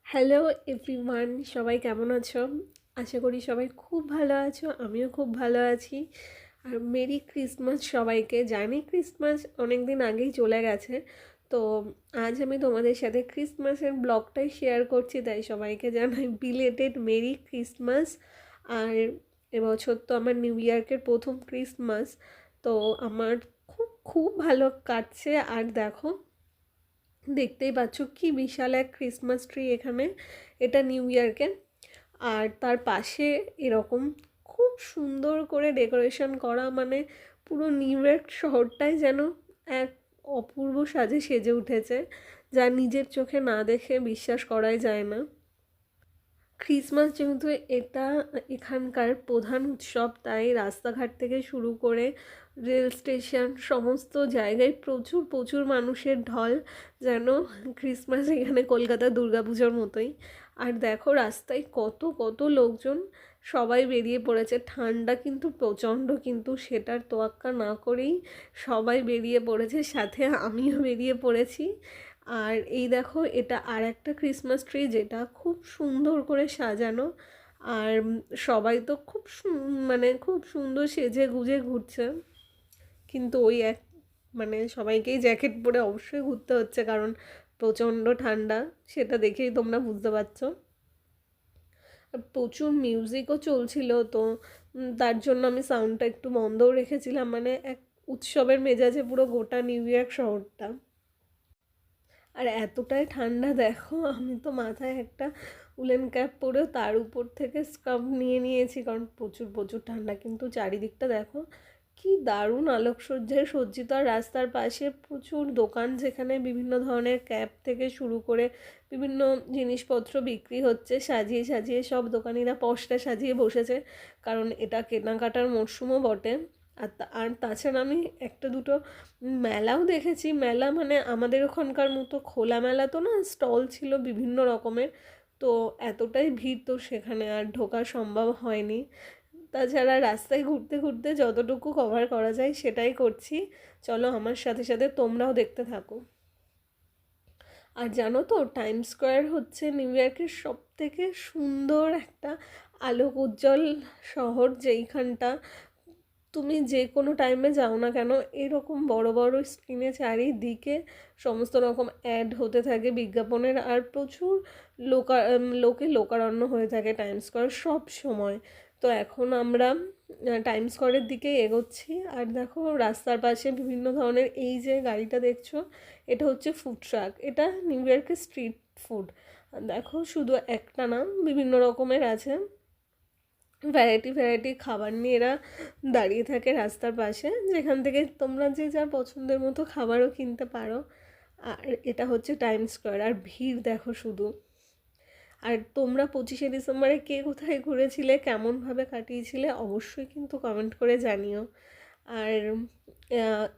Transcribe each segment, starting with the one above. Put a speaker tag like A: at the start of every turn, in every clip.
A: Hello everyone, সবাই কেমন আছো? আশা করি সবাই খুব ভালো আছো, আমিও খুব ভালো আছি। আর মেরি ক্রিসমাস সবাইকে। জানি ক্রিসমাস অনেক দিন আগেই চলে গেছে, তো আজ আমি তোমাদের সাথে ক্রিসমাসের ব্লগটাই শেয়ার করছি, তাই সবাইকে জানাই বিলেটেড মেরি ক্রিসমাস। আর এবছর তো আমার নিউ ইয়ার্কের প্রথম ক্রিসমাস, তো আমার খুব খুব ভালো কাটছে। আর দেখো, দেখতেই পাচ্ছ কি বিশাল এক ক্রিসমাস ট্রি এখানে, এটা নিউ ইয়র্কে। আর তার পাশে এরকম খুব সুন্দর করে ডেকোরেশন করা, মানে পুরো নিউ ইয়র্ক শহরটাই যেন এক অপূর্ব সাজে সেজে উঠেছে, যা নিজের চোখে না দেখে বিশ্বাস করাই যায় না। ক্রিসমাস যেহেতু এটা এখানকার প্রধান উৎসব, তাই রাস্তাঘাট থেকে শুরু করে রেল স্টেশন সমস্ত জায়গায় প্রচুর প্রচুর মানুষের ঢল, যেন ক্রিসমাস এখানে কলকাতা দুর্গাপুজোর মতোই। আর দেখো রাস্তায় কত কত লোকজন, সবাই বেরিয়ে পড়েছে। ঠান্ডা কিন্তু প্রচণ্ড, কিন্তু সেটার তোয়াক্কা না করেই সবাই বেরিয়ে পড়েছে, সাথে আমিও বেরিয়ে পড়েছি। আর এই দেখো, এটা আর একটা ক্রিসমাস ট্রি যেটা খুব সুন্দর করে সাজানো। আর সবাই তো খুব মানে খুব সুন্দর সেজে গুজে ঘুরছে, কিন্তু ওই এক মানে সবাইকেই জ্যাকেট পরে অবশ্যই ঘুরতে হচ্ছে, কারণ প্রচণ্ড ঠান্ডা, সেটা দেখেই তোমরা বুঝতে পারছো। আর প্রচুর মিউজিকও চলছিল, তো তার জন্য আমি সাউন্ডটা একটু বন্ধও রেখেছিলাম, মানে এক উৎসবের মেজাজে পুরো গোটা নিউ ইয়র্ক শহরটা। আর এতটাই ঠান্ডা দেখো, আমি তো মাথায় একটা উলেন ক্যাপ পরেও তার উপর থেকে স্কার্ফ নিয়ে নিয়েছি, কারণ প্রচুর প্রচুর ঠান্ডা। কিন্তু চারিদিকটা দেখো কি দারুণ আলোকসজ্জায় সজ্জিত। আর রাস্তার পাশে প্রচুর দোকান, যেখানে বিভিন্ন ধরনের ক্যাপ থেকে শুরু করে বিভিন্ন জিনিসপত্র বিক্রি হচ্ছে। সাজিয়ে সাজিয়ে সব দোকানিরা পশটা সাজিয়ে বসেছে, কারণ এটা কেনাকাটার মরশুমও বটে। আর তাছাড়া আমি একটা দুটো মেলাও দেখেছি। মেলা মানে আমাদের ওখানকার মতো খোলা মেলা তো না, স্টল ছিল বিভিন্ন রকমের। তো এতটাই ভিড়, তো সেখানে আর ঢোকা সম্ভব হয়নি। তাছাড়া রাস্তায় ঘুরতে ঘুরতে যতটুকু কভার করা যায় সেটাই করছি। চলো আমার সাথে সাথে তোমরাও দেখতে থাকো। আর জানো তো, টাইম স্কোয়ার হচ্ছে নিউ ইয়র্কের সব থেকে সুন্দর একটা আলোক উজ্জ্বল শহর, যেইখানটা তুমি যে কোনো টাইমে যাও না কেন, এরকম বড় বড় স্ক্রিনে চারিদিকে সমস্ত রকম অ্যাড হতে থাকে বিজ্ঞাপনের। আর প্রচুর লোকে লোকারণ্য হয়ে থাকে টাইম স্কোয়ার সব সময়। তো এখন আমরা টাইম স্কোয়ারের দিকে এগোচ্ছি। আর দেখো রাস্তার পাশে বিভিন্ন ধরনের, এই যে গাড়িটা দেখছো, এটা হচ্ছে ফুড ট্রাক। এটা নিউ ইয়র্কের স্ট্রিট ফুড। দেখো শুধু একটা না, বিভিন্ন রকমের আছে, ভ্যারাইটি ভ্যারাইটি খাবার নিয়ে এরা দাঁড়িয়ে থাকে রাস্তার পাশে, যেখান থেকে তোমরা যে যা পছন্দের মতো খাবারও কিনতে পারো। আর এটা হচ্ছে টাইম স্কোয়ার। আর ভিড় দেখো শুধু। আর তোমরা 25শে ডিসেম্বরে কে কোথায় ঘুরেছিলে, কেমনভাবে কাটিয়েছিলে, অবশ্যই কিন্তু কমেন্ট করে জানিও। আর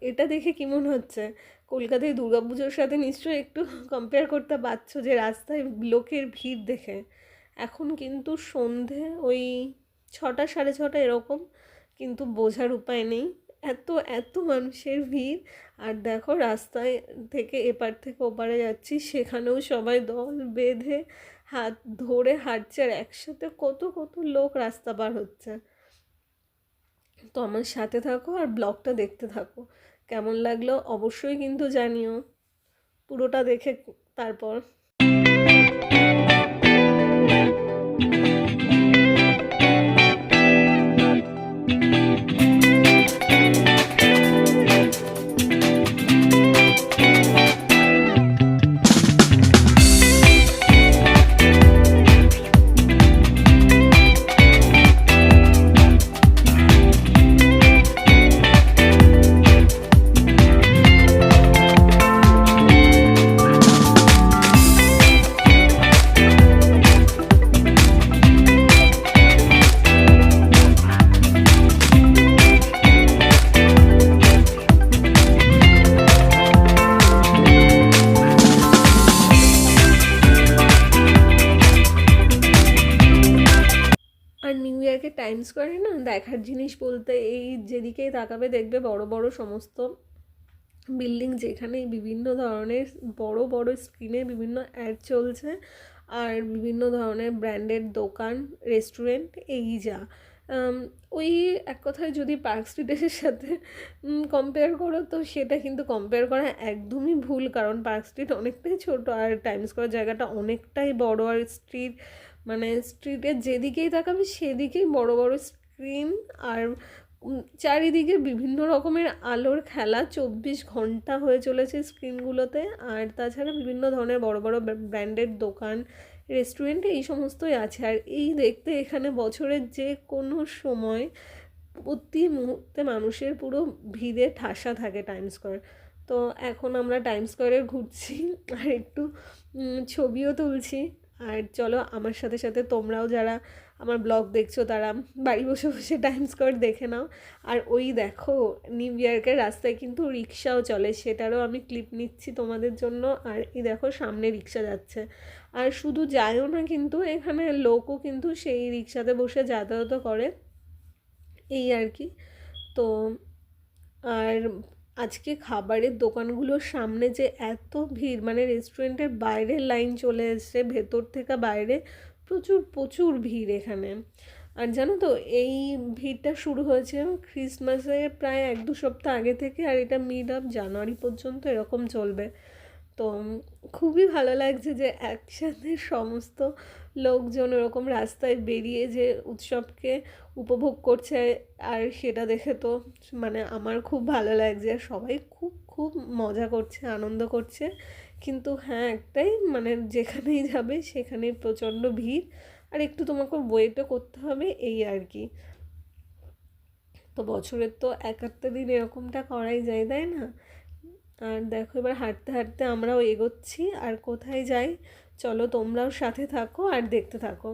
A: এটা দেখে কী মনে হচ্ছে, কলকাতায় দুর্গাপুজোর সাথে নিশ্চয়ই একটু কম্পেয়ার করতে পারছো, যে রাস্তায় লোকের ভিড় দেখে। এখন কিন্তু সন্ধে ওই 6টা 6:30 এরকম, কিন্তু বোঝার উপায় নেই, এত এত মানুষের ভিড়। আর দেখো রাস্তায় থেকে এপার থেকে ওপারে যাচ্ছি, সেখানেও সবাই দল বেঁধে হাত ধরে হাঁটছে, আর একসাথে কত কত লোক রাস্তা পার হচ্ছে। তো আমার সাথে থাকো আর ব্লগটা দেখতে থাকো। কেমন লাগলো অবশ্যই কিন্তু জানিও, পুরোটা দেখে তারপর। আর নিউ ইয়র্কের টাইম স্কোয়ারে না দেখার জিনিস বলতে, এই যেদিকেই তাকাবে দেখবে বড় বড় সমস্ত বিল্ডিং, যেখানে বিভিন্ন ধরনের বড় বড় স্ক্রিনে বিভিন্ন অ্যাড চলছে। আর বিভিন্ন ধরনের ব্র্যান্ডের দোকান, রেস্টুরেন্ট, এই যা। ওই এক কথায় যদি পার্ক স্ট্রিটের সাথে কম্পেয়ার করো তো সেটা কিন্তু কম্পেয়ার করা একদমই ভুল, কারণ পার্ক স্ট্রিট অনেকটাই ছোট আর টাইম স্কোয়ার জায়গাটা অনেকটাই বড়। আর স্ট্রিট মানে স্ট্রিটের যেদিকেই তাকাবে সেদিকেই বড় বড় স্ক্রিন, আর চারিদিকে বিভিন্ন রকমের আলোর খেলা 24 ঘন্টা হয়ে চলেছে স্ক্রিনগুলোতে। আর তাছাড়া বিভিন্ন ধরনের বড় বড় ব্র্যান্ডের দোকান, রেস্টুরেন্ট, এই সমস্তই আছে। আর এই দেখতে এখানে বছরের যে কোনো সময় প্রতি মুহূর্তে মানুষের পুরো ভিড়ে ঠাসা থাকে টাইম স্কোয়ার। তো এখন আমরা টাইম স্কোয়ারে ঘুরছি আর একটু ছবিও তুলছি। আর চলো আমার সাথে সাথে তোমরাও যারা আমার ব্লগ দেখছো তারা বাড়ি বসে বসে টাইম স্কোয়ার দেখে নাও। আর ওই দেখো নিউ ইয়র্কের রাস্তায় কিন্তু রিক্সাও চলে, সেটারও আমি ক্লিপ নিচ্ছি তোমাদের জন্য। আর এই দেখো সামনে রিক্সা যাচ্ছে, আর শুধু যায়ও না কিন্তু এখানে লোকও কিন্তু সেই রিক্সাতে বসে যাতায়াত করে, এই আর কি। তো আর আজকে খাবারের দোকানগুলোর সামনে যে এত ভিড়, মানে রেস্টুরেন্টের বাইরের লাইন চলে এসছে, ভেতর থেকে বাইরে প্রচুর প্রচুর ভিড় এখানে। আর জানো তো এই ভিড়টা শুরু হয়েছে ক্রিসমাসের প্রায় 1-2 সপ্তাহ আগে থেকে, আর এটা মিড অফ জানুয়ারি পর্যন্ত এরকম চলবে। তো খুবই ভালো লাগছে যে একসাথে সমস্ত লোকজন এরকম রাস্তায় বেরিয়ে যে উৎসবকে উপভোগ করছে। আর সেটা দেখে তো মানে আমার খুব ভালো লাগছে, সবাই খুব খুব মজা করছে, আনন্দ করছে। কিন্তু হ্যাঁ একটাই, মানে যেখানেই যাবে সেখানেই প্রচণ্ড ভিড়, আর একটু তোমাকে ওয়েটও করতে হবে, এই আর কি। তো বছরের তো একটা দিন এরকমটা করাই যায়, তাই না? আর দেখো এবার হাঁটতে হাঁটতে আমরাও এগোচ্ছি, আর কোথায় যাই চলো তোমরাও সাথে থাকো আর দেখতে থাকো।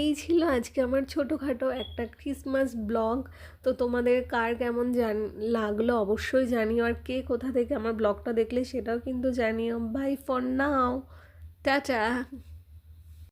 A: এই ছিল আজকে আমার ছোটোখাটো একটা ক্রিসমাস ব্লগ। তো তোমাদের কার কেমন লাগলো অবশ্যই জানিও, আর কে কোথা থেকে আমার ব্লগটা দেখলে সেটাও কিন্তু জানিও। Bye for now, tata.